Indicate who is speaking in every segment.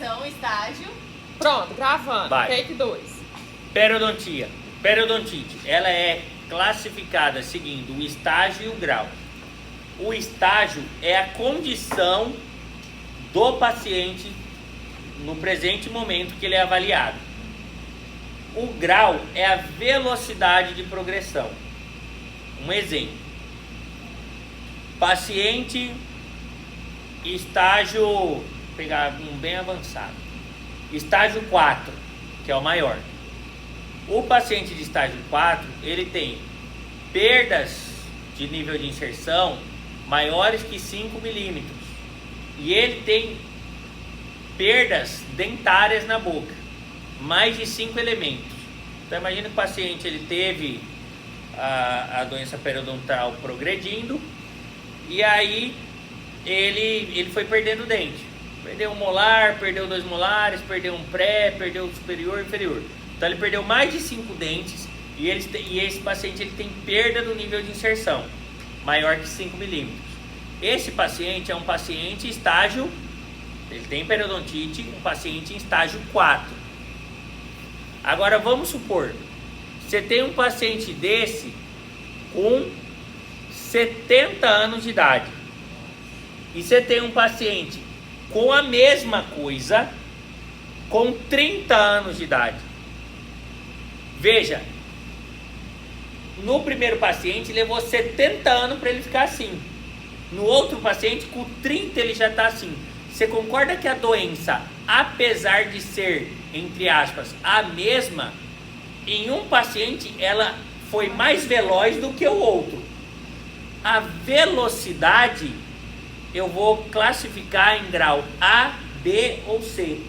Speaker 1: Separação, estágio.
Speaker 2: Pronto, gravando.
Speaker 3: Vai.
Speaker 2: Take 2.
Speaker 3: Periodontite, ela é classificada seguindo o estágio e o grau. O estágio é a condição do paciente no presente momento que ele é avaliado. O grau é a velocidade de progressão. Um exemplo: paciente estágio, vou pegar um bem avançado, estágio 4, que é o maior. O paciente de estágio 4, ele tem perdas de nível de inserção maiores que 5 milímetros. E ele tem perdas dentárias na boca, mais de 5 elementos. Então imagina que o paciente ele teve a doença periodontal progredindo, e aí ele foi perdendo dente. Perdeu um molar, perdeu 2 molares, perdeu um pré, perdeu o superior e inferior. Então ele perdeu mais de 5 dentes, e esse paciente ele tem perda do nível de inserção maior que 5 milímetros. Esse paciente é um paciente estágio, ele tem periodontite, um paciente em estágio 4. Agora vamos supor, você tem um paciente desse com 70 anos de idade, e você tem um paciente com a mesma coisa com 30 anos de idade. Veja, no primeiro paciente levou 70 anos para ele ficar assim. No outro paciente, com 30 ele já está assim. Você concorda que a doença, apesar de ser, entre aspas, a mesma, em um paciente ela foi mais veloz do que o outro? A velocidade eu vou classificar em grau A, B ou C.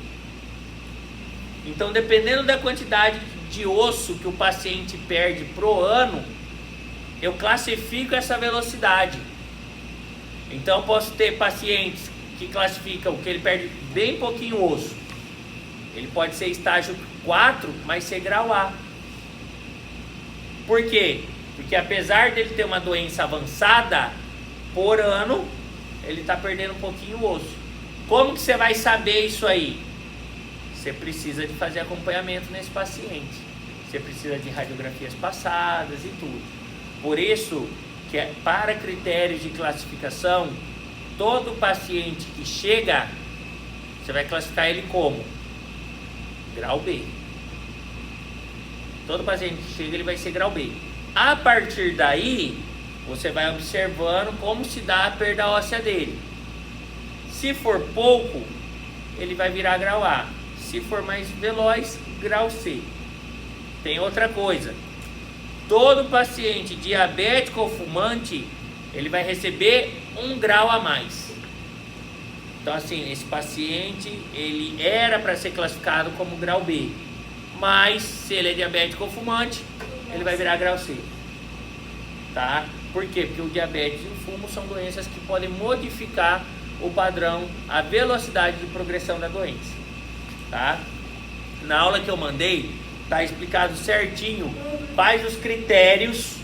Speaker 3: Então, dependendo da quantidade de osso que o paciente perde pro ano, eu classifico essa velocidade. Então, posso ter pacientes que classificam que ele perde bem pouquinho osso. Ele pode ser estágio 4, mas ser grau A. Por quê? Porque apesar dele ter uma doença avançada, por ano, ele está perdendo um pouquinho o osso. Como que você vai saber isso aí? Você precisa de fazer acompanhamento nesse paciente. Você precisa de radiografias passadas e tudo. Por isso, que para critérios de classificação, todo paciente que chega, você vai classificar ele como grau B. Todo paciente que chega, ele vai ser grau B. A partir daí, você vai observando como se dá a perda óssea dele. Se for pouco, ele vai virar grau A. Se for mais veloz, grau C. Tem outra coisa. Todo paciente diabético ou fumante, ele vai receber 1 grau a mais. Então assim, esse paciente, ele era para ser classificado como grau B. Mas, se ele é diabético ou fumante, ele vai virar grau C. Tá? Por quê? Porque o diabetes e o fumo são doenças que podem modificar o padrão, a velocidade de progressão da doença. Tá? Na aula que eu mandei, tá explicado certinho quais os critérios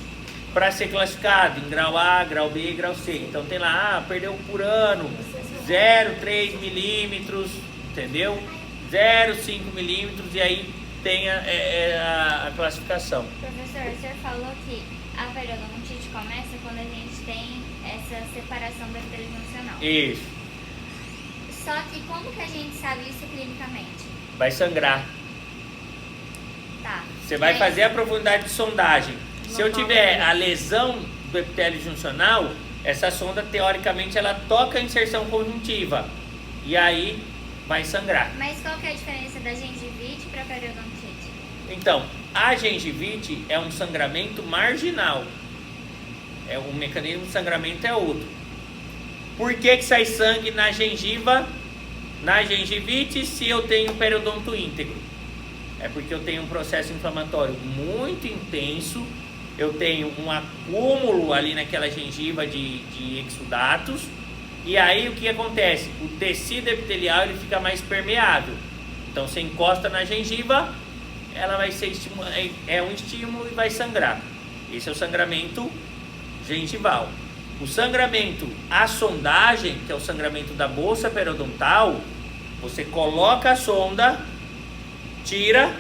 Speaker 3: para ser classificado em grau A, grau B e grau C. Então tem lá, perdeu por ano 0,3 milímetros, entendeu? 0,5 milímetros, e aí tem a classificação.
Speaker 4: Professor, o senhor falou que a periodontite começa quando a gente tem essa separação do epitélio juncional.
Speaker 3: Isso.
Speaker 4: Só que como que a gente sabe isso clinicamente?
Speaker 3: Vai sangrar.
Speaker 4: Tá.
Speaker 3: Você vai
Speaker 4: Mas-
Speaker 3: fazer a profundidade de sondagem. Se eu tiver a lesão do epitélio juncional, essa sonda, teoricamente, ela toca a inserção conjuntiva. E aí vai sangrar.
Speaker 4: Mas qual que é a diferença da gengivite para periodontite?
Speaker 3: Então, a gengivite é um sangramento marginal. O mecanismo de sangramento é outro. Por que sai sangue na gengiva, na gengivite, se eu tenho periodonto íntegro? É porque eu tenho um processo inflamatório muito intenso, eu tenho um acúmulo ali naquela gengiva de exudatos, e aí o que acontece? O tecido epitelial ele fica mais permeável. Então você encosta na gengiva, ela vai ser um estímulo e vai sangrar. Esse é o sangramento gengival. O sangramento à sondagem, que é o sangramento da bolsa periodontal, Você coloca a sonda, tira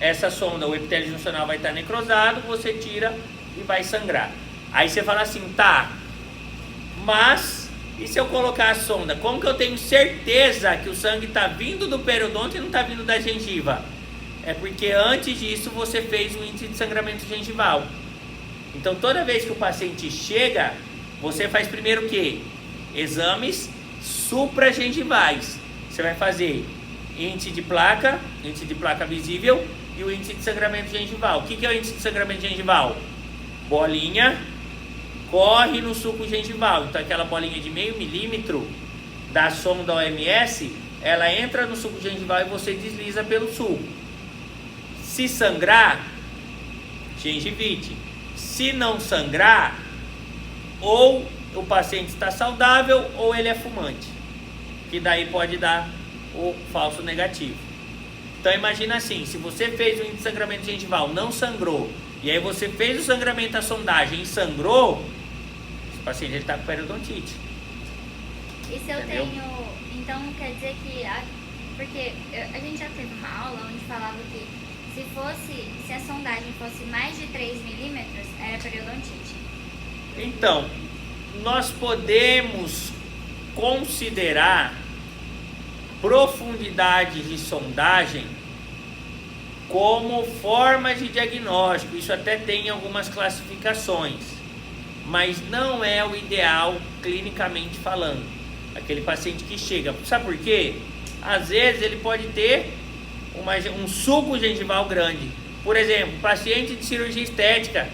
Speaker 3: essa sonda, o epitélio juncional vai estar necrosado, você tira e vai sangrar. Aí você fala assim, tá, mas e se eu colocar a sonda? Como que eu tenho certeza que o sangue está vindo do periodonto e não está vindo da gengiva? É porque antes disso você fez um índice de sangramento gengival. Então toda vez que o paciente chega, você faz primeiro o quê? Exames supragengivais. Você vai fazer índice de placa visível e o índice de sangramento gengival. O que é o índice de sangramento gengival? Bolinha corre no suco gengival. Então aquela bolinha de meio milímetro da sonda OMS, ela entra no suco gengival e você desliza pelo suco. Se sangrar, gengivite. Se não sangrar, ou o paciente está saudável ou ele é fumante, que daí pode dar o falso negativo. Então imagina assim, se você fez o índice de sangramento gengival, não sangrou, e aí você fez o sangramento da sondagem e sangrou, esse paciente está com periodontite.
Speaker 4: E se eu
Speaker 3: Entendeu?
Speaker 4: tenho... Então quer dizer que... Porque a gente já teve uma aula onde falava que se a sondagem fosse mais de 3 milímetros, era periodontite.
Speaker 3: Então, nós podemos considerar profundidade de sondagem como forma de diagnóstico. Isso até tem algumas classificações, mas não é o ideal clinicamente falando. Aquele paciente que chega, sabe por quê? Às vezes ele pode ter um suco gengival grande. Por exemplo, paciente de cirurgia estética,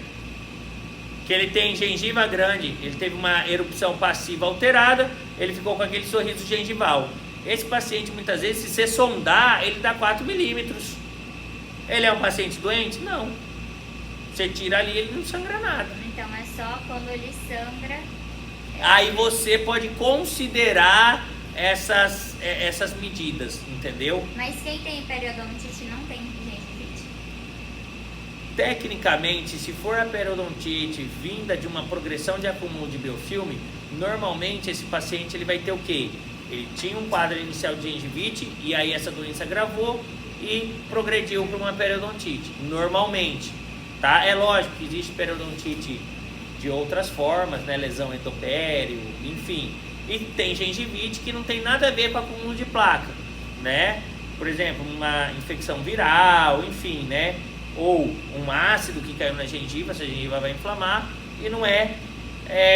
Speaker 3: que ele tem gengiva grande, ele teve uma erupção passiva alterada, ele ficou com aquele sorriso gengival. Esse paciente, muitas vezes, se você sondar, ele dá 4 milímetros. Ele é um paciente doente? Não. Você tira ali, ele não sangra nada.
Speaker 4: Então é só quando ele sangra.
Speaker 3: Aí você pode considerar essas medidas, entendeu?
Speaker 4: Mas quem tem periodontite não tem gengivite.
Speaker 3: Tecnicamente, se for a periodontite vinda de uma progressão de acúmulo de biofilme, normalmente esse paciente ele vai ter o quê? Ele tinha um quadro inicial de gengivite e aí essa doença agravou e progrediu para uma periodontite, normalmente, tá? É lógico que existe periodontite de outras formas, né? Lesão endopério, enfim. E tem gengivite que não tem nada a ver com acúmulo de placa, né? Por exemplo, uma infecção viral, enfim, né? Ou um ácido que caiu na gengiva, essa gengiva vai inflamar e não é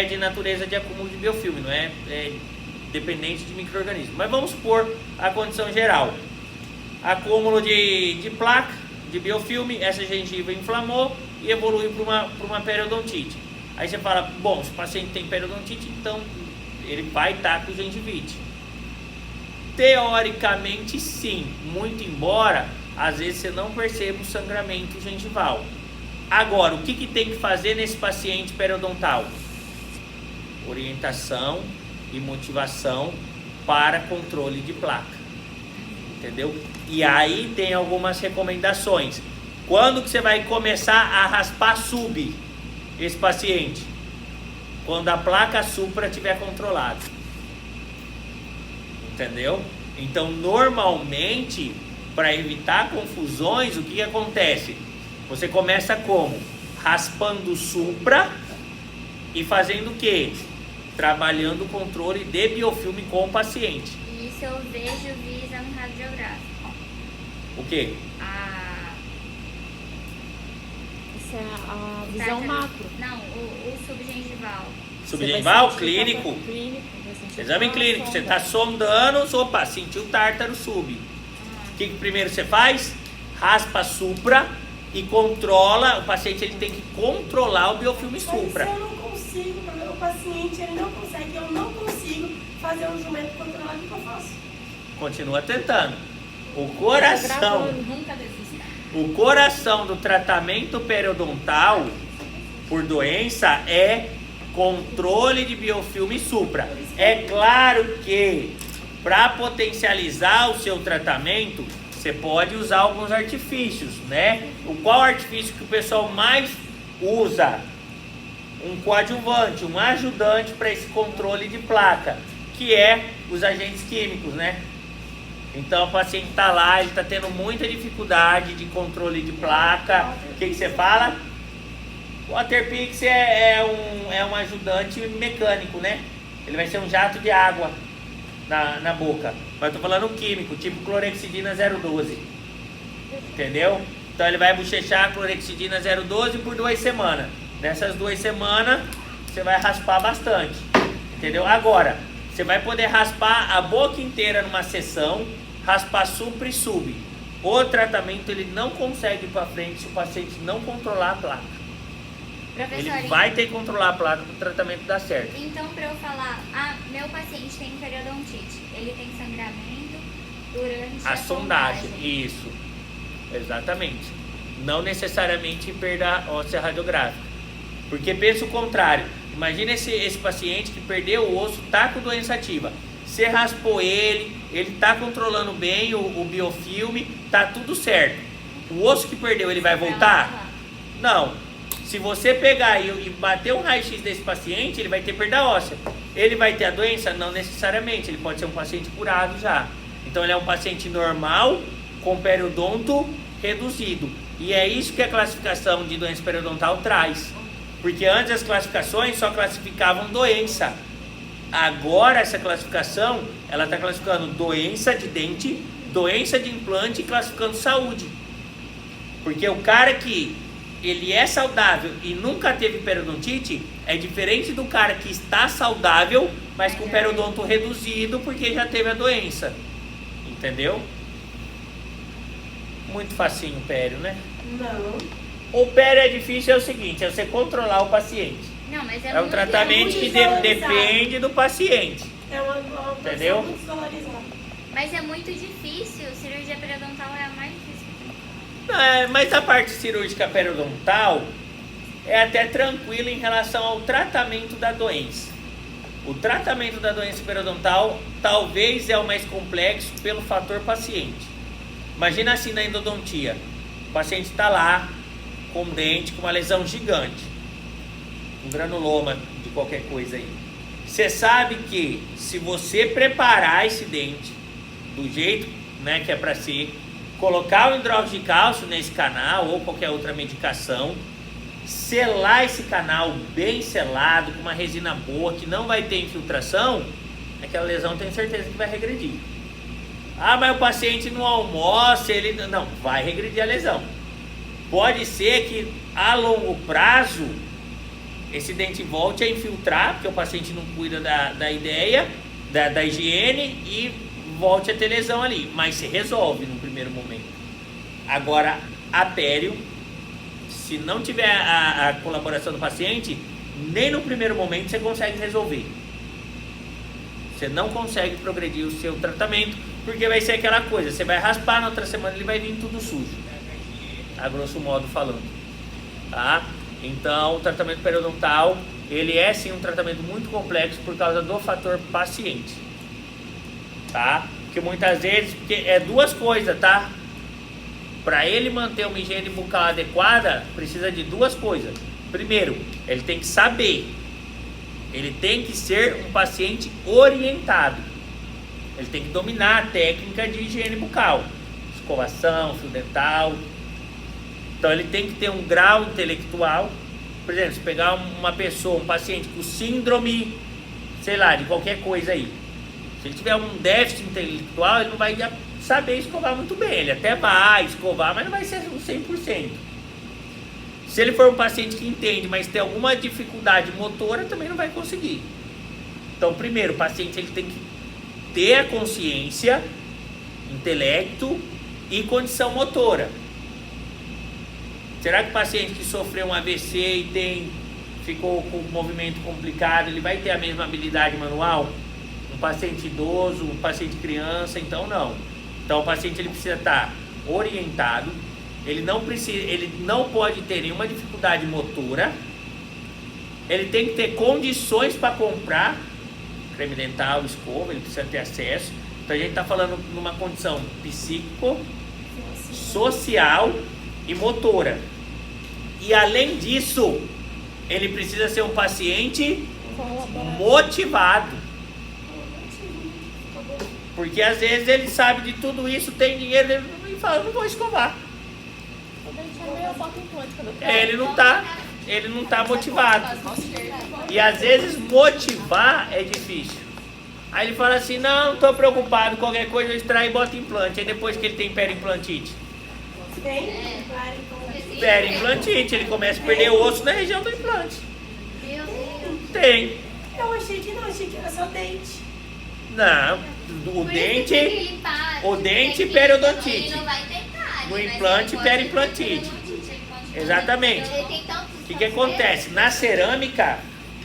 Speaker 3: de natureza de acúmulo de biofilme, não é dependente de micro-organismos. Mas vamos supor a condição geral. Acúmulo de placa, de biofilme, essa gengiva inflamou e evoluiu para uma periodontite. Aí você fala, bom, se o paciente tem periodontite, então ele vai estar com gengivite. Teoricamente sim, muito embora às vezes você não perceba o sangramento gengival. Agora, o que tem que fazer nesse paciente periodontal? Orientação e motivação para controle de placa, entendeu? E aí tem algumas recomendações. Quando que você vai começar a raspar sub esse paciente? Quando a placa supra estiver controlada, entendeu? Então normalmente, para evitar confusões, o que acontece? Você começa como? Raspando supra e fazendo o quê? Trabalhando o controle de biofilme com o paciente.
Speaker 4: E isso eu vejo via exame radiográfico.
Speaker 3: O quê?
Speaker 1: Isso é a visão macro.
Speaker 4: Não, o subgengival.
Speaker 3: Subgengival,
Speaker 1: Você vai sentir
Speaker 3: clínico.
Speaker 1: clínico, vai sentir
Speaker 3: Exame
Speaker 1: uma
Speaker 3: clínico, você
Speaker 1: sonda.
Speaker 3: está sondando, opa, sentiu tártaro sub. O que primeiro você faz? Raspa a supra e controla, o paciente ele tem que controlar o biofilme supra.
Speaker 2: Mas se eu não consigo, o paciente ele não consegue, eu não consigo fazer um jumento controlado, o que eu faço?
Speaker 3: Continua tentando. O coração,
Speaker 1: Nunca desista.
Speaker 3: o coração do tratamento periodontal por doença é controle de biofilme supra. É claro que para potencializar o seu tratamento, você pode usar alguns artifícios, né? Qual artifício que o pessoal mais usa? Um coadjuvante, um ajudante para esse controle de placa, que é os agentes químicos, né? Então o paciente está lá, ele está tendo muita dificuldade de controle de placa. O que você fala? O Waterpix é um ajudante mecânico, né? Ele vai ser um jato de água na boca. Mas eu tô falando químico, tipo clorexidina 012. Entendeu? Então ele vai bochechar a clorexidina 012 por 2 semanas. Nessas 2 semanas, você vai raspar bastante. Entendeu? Agora, você vai poder raspar a boca inteira numa sessão, raspar supra e sub. O tratamento ele não consegue ir para frente se o paciente não controlar a placa.
Speaker 4: Professor,
Speaker 3: Ele vai ter que controlar a placa para o tratamento dar certo.
Speaker 4: então para eu falar, meu paciente tem periodontite, ele tem sangramento durante
Speaker 3: A sondagem, isso. Exatamente. Não necessariamente perda óssea radiográfica. Porque pensa o contrário. Imagina esse paciente que perdeu o osso, tá com doença ativa. Você raspou ele tá controlando bem o biofilme, tá tudo certo. O osso que perdeu, ele vai voltar? Não. Se você pegar e bater um raio-x desse paciente, ele vai ter perda óssea. Ele vai ter a doença? Não necessariamente. Ele pode ser um paciente curado já. Então ele é um paciente normal com periodonto reduzido. E é isso que a classificação de doença periodontal traz. Porque antes as classificações só classificavam doença. Agora essa classificação, ela está classificando doença de dente, doença de implante e classificando saúde. Porque o cara que ele é saudável e nunca teve periodontite é diferente do cara que está saudável, mas com periodonto reduzido porque já teve a doença. Entendeu? Muito facinho o pério, né?
Speaker 2: Não.
Speaker 3: O pério é difícil, é o seguinte, é você controlar o paciente.
Speaker 4: Não, mas
Speaker 3: É um tratamento que depende do paciente.
Speaker 2: É uma
Speaker 3: Entendeu?
Speaker 2: muito desvalorizada.
Speaker 4: Mas é muito difícil, cirurgia periodontal é a mais difícil que tem.
Speaker 3: Mas a parte cirúrgica periodontal é até tranquila em relação ao tratamento da doença. O tratamento da doença periodontal talvez é o mais complexo pelo fator paciente. Imagina assim na endodontia. O paciente está lá com um dente, com uma lesão gigante. Um granuloma de qualquer coisa aí. Você sabe que se você preparar esse dente do jeito, né, que é para ser, colocar o hidróxido de cálcio nesse canal ou qualquer outra medicação, selar esse canal bem selado, com uma resina boa, que não vai ter infiltração, aquela lesão tem certeza que vai regredir. Ah, mas o paciente não almoça, ele não, vai regredir a lesão. Pode ser que a longo prazo esse dente volte a infiltrar, porque o paciente não cuida da ideia, da higiene e volte a ter lesão ali, mas se resolve no primeiro momento. Agora, a pério, se não tiver a colaboração do paciente, nem no primeiro momento você consegue resolver. Você não consegue progredir o seu tratamento, porque vai ser aquela coisa, você vai raspar, na outra semana ele vai vir tudo sujo, a grosso modo falando, tá? Então, o tratamento periodontal, ele é sim um tratamento muito complexo por causa do fator paciente, tá? Porque muitas vezes, porque é duas coisas, tá? Para ele manter uma higiene bucal adequada, precisa de duas coisas. Primeiro, ele tem que saber, ele tem que ser um paciente orientado, ele tem que dominar a técnica de higiene bucal, escovação, fio dental. Então ele tem que ter um grau intelectual. Por exemplo, se pegar uma pessoa, um paciente com síndrome, sei lá, de qualquer coisa aí, se ele tiver um déficit intelectual, ele não vai saber escovar muito bem. Ele até vai escovar, mas não vai ser 100%. Se ele for um paciente que entende, mas tem alguma dificuldade motora, também não vai conseguir. Então, primeiro, o paciente ele tem que ter a consciência, intelecto e condição motora. Será que o paciente que sofreu um AVC e ficou com um movimento complicado, ele vai ter a mesma habilidade manual? Um paciente idoso, um paciente criança, então não. Então o paciente ele precisa estar orientado, ele não pode ter nenhuma dificuldade motora, ele tem que ter condições para comprar creme dental, escova, ele precisa ter acesso. Então a gente está falando numa condição psíquico, social e motora. E além disso, ele precisa ser um paciente motivado. Porque às vezes ele sabe de tudo isso, tem dinheiro, ele fala, eu não vou escovar.
Speaker 1: O dente é meio, eu boto implante quando eu quero.
Speaker 3: Ele não tá motivado. E às vezes motivar é difícil. Aí ele fala assim, não tô preocupado, qualquer coisa eu extraio e boto implante. Aí depois que ele tem periimplantite.
Speaker 2: Tem? Claro, então.
Speaker 3: Periimplantite, ele começa a perder osso na região do implante.
Speaker 4: Meu Deus.
Speaker 3: Tem.
Speaker 2: Eu achei que não, achei que era só dente.
Speaker 3: Não, o
Speaker 4: Por isso que tem que
Speaker 3: dente,
Speaker 4: limpar,
Speaker 3: o
Speaker 4: tipo,
Speaker 3: dente
Speaker 4: tem que-
Speaker 3: periodontite.
Speaker 4: Ele não vai ter cárie,
Speaker 3: No
Speaker 4: mas
Speaker 3: implante,
Speaker 4: ele pode ter
Speaker 3: periimplantite.
Speaker 4: periodontite, ele pode ter-
Speaker 3: Exatamente.
Speaker 4: Ele tem tantos
Speaker 3: O que acontece? Na cerâmica,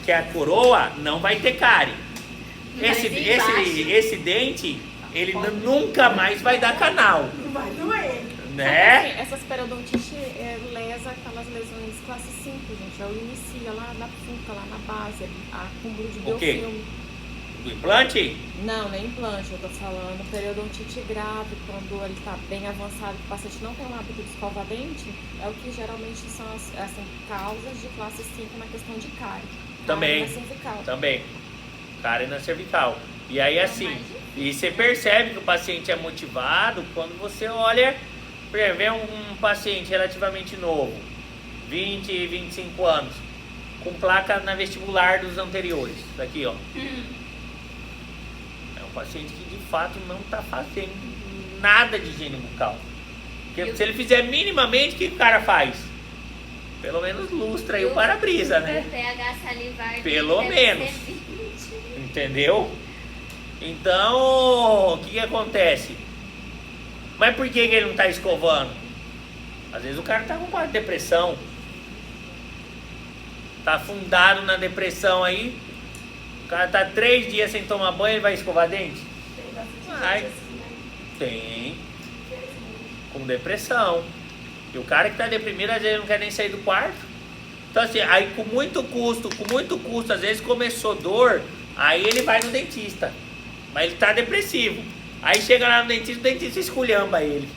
Speaker 3: que é a coroa, não vai ter cárie. Esse dente, ele nunca mais vai dar canal,
Speaker 2: Não vai doer.
Speaker 3: né?
Speaker 1: Assim, essas periodontites lesa aquelas lesões classe 5, gente. Eu inicia lá na punca, lá na base, acúmulo de
Speaker 3: O quê?
Speaker 1: biofilme.
Speaker 3: Do implante?
Speaker 1: Não, nem implante, eu tô falando periodontite grave, quando ele tá bem avançado, que o paciente não tem o hábito de escovar dente, é o que geralmente são as causas de classe 5 na questão de cárie.
Speaker 3: Também.
Speaker 1: Cárie na cervical.
Speaker 3: Também. Cárie na cervical. E aí assim, e você percebe que o paciente é motivado quando você olha, por exemplo, vem um paciente relativamente novo, 20, 25 anos, com placa na vestibular dos anteriores. Aqui, ó. É um paciente que de fato não está fazendo nada de higiene bucal. Porque se ele fizer minimamente, o que o cara faz? Pelo menos lustra aí o para-brisa, né?
Speaker 4: O pH salivar
Speaker 3: Pelo
Speaker 4: deve
Speaker 3: menos.
Speaker 4: ser 20.
Speaker 3: Entendeu? Então, o que acontece? Mas por que ele não está escovando? Às vezes o cara está com quase depressão. Tá afundado na depressão aí. O cara tá 3 dias sem tomar banho, ele vai escovar dente?
Speaker 2: Tem bastante
Speaker 3: Ai.
Speaker 2: gente assim, né?
Speaker 3: Tem.
Speaker 2: Infelizmente.
Speaker 3: Com depressão. E o cara que tá deprimido, às vezes não quer nem sair do quarto. Então assim, aí com muito custo, às vezes começou dor, aí ele vai no dentista. Mas ele tá depressivo. Aí chega lá no dentista, o dentista esculhamba ele.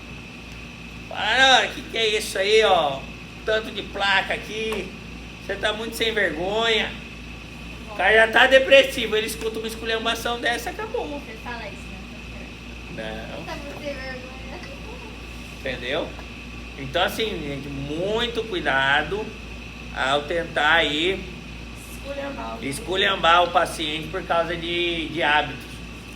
Speaker 3: Fala, que é isso aí, ó? Tanto de placa aqui. Você tá muito sem vergonha. O cara já tá depressivo, ele escuta uma esculhambação dessa, acabou.
Speaker 4: Você fala isso, né?
Speaker 3: Não.
Speaker 4: Tá muito sem vergonha.
Speaker 3: Entendeu? Então assim, gente, muito cuidado ao tentar aí esculhambar o paciente por causa de hábitos.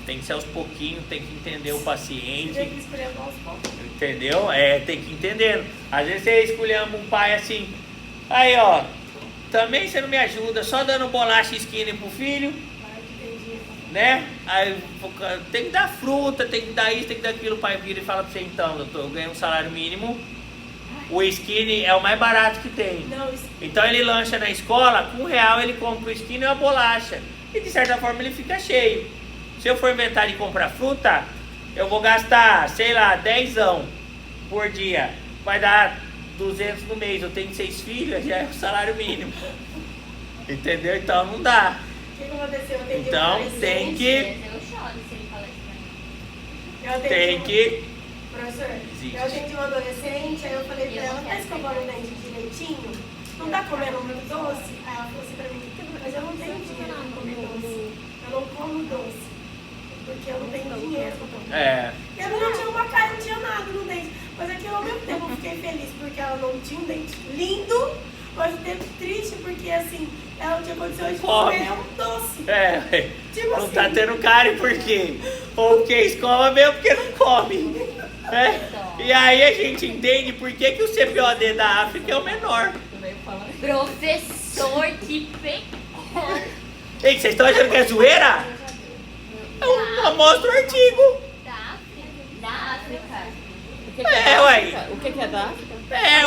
Speaker 3: Tem que ser aos pouquinhos, tem que entender o
Speaker 2: Você
Speaker 3: paciente,
Speaker 2: tem que escolher aos poucos.
Speaker 3: entendeu? Tem que ir entendendo. Às vezes você esculhamba um pai assim, aí ó, também você não me ajuda, só dando bolacha skinny pro filho,
Speaker 2: Vai que tem dinheiro.
Speaker 3: né? Aí tem que dar fruta, tem que dar isso, tem que dar aquilo. O pai vira e fala pra você, então, doutor, eu ganho um salário mínimo, o skinny é o mais barato que tem.
Speaker 2: Não, isso
Speaker 3: Então ele lancha na escola, com R$1 ele compra o skinny e uma bolacha. E de certa forma ele fica cheio. Se eu for inventar de comprar fruta, eu vou gastar, sei lá, 10 por dia. Vai dar 200 no mês. Eu tenho 6 filhos, já é o salário mínimo. Entendeu? Então não dá.
Speaker 2: o que aconteceu? Eu atendi
Speaker 3: Então,
Speaker 2: uma
Speaker 3: tem
Speaker 2: adolescente.
Speaker 3: que-
Speaker 4: Eu choro se ele falar isso pra mim.
Speaker 2: Eu atendi
Speaker 3: Tem
Speaker 2: uma-
Speaker 3: que...
Speaker 2: Professor,
Speaker 3: Existe.
Speaker 2: eu atendi uma adolescente, aí eu falei pra ela, tá escovando o dente direitinho? Não tá comendo muito doce? Aí ela falou assim pra mim, mas eu não tenho dinheiro pra comer doce. Eu não como doce. Porque eu não tenho dinheiro pra comer. E ela não tinha uma cara, não tinha nada no dente. Mas aquilo ao mesmo tempo eu fiquei feliz porque ela não tinha um dente lindo, mas ao tempo triste porque assim, ela não tinha condições de
Speaker 3: Come.
Speaker 2: comer um doce. Tipo
Speaker 3: Não
Speaker 2: assim.
Speaker 3: tá tendo cárie por quê? Ou porque escova mesmo porque não come. E aí a gente entende por que o CPOD da África é o menor.
Speaker 4: Professor, que pecado.
Speaker 3: Ei, vocês estão achando que é zoeira? Eu mostro o artigo.
Speaker 4: Da África? Da África.
Speaker 1: O que que
Speaker 3: É,
Speaker 1: da
Speaker 3: ué.
Speaker 1: África? O que que é da África?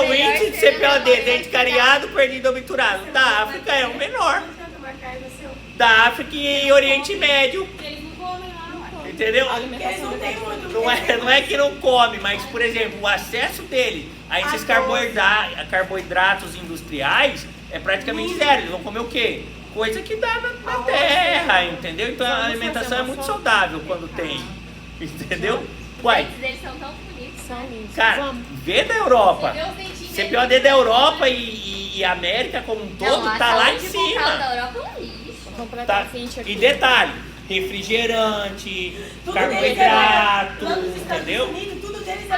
Speaker 3: O índice de CPOD, dente cariado, perdido obturado. Da África é o menor.
Speaker 2: Não adianta marcar no seu.
Speaker 3: Da África e Oriente Médio.
Speaker 4: Eles não comem lá, ué.
Speaker 3: Entendeu?
Speaker 1: A
Speaker 2: Porque eles
Speaker 1: alimentação
Speaker 2: não têm
Speaker 1: deles.
Speaker 2: muito.
Speaker 3: Não é que não come, mas, por exemplo, o acesso dele a esses carboidratos industriais é praticamente zero. Eles vão comer o quê? Coisa que dá na terra, entendeu? Então a alimentação é muito saudável quando tem, entendeu? Uai,
Speaker 4: Os dentes deles são tão bonitos.
Speaker 1: São lindos.
Speaker 3: cara,
Speaker 1: Vamos.
Speaker 3: vê da Europa.
Speaker 4: Você vê os dentinhos
Speaker 3: CPOD
Speaker 4: deles?
Speaker 3: da Europa e América como um todo
Speaker 4: Não, a
Speaker 3: tá lá em
Speaker 4: saúde bucal
Speaker 3: cima.
Speaker 4: da Europa é um lixo.
Speaker 1: Completamente
Speaker 3: Tá?
Speaker 1: aqui.
Speaker 3: E detalhe, refrigerante,
Speaker 2: Tudo
Speaker 3: carboidrato,
Speaker 2: deles é lá nos Estados
Speaker 3: entendeu?
Speaker 2: Unidos, tudo deles é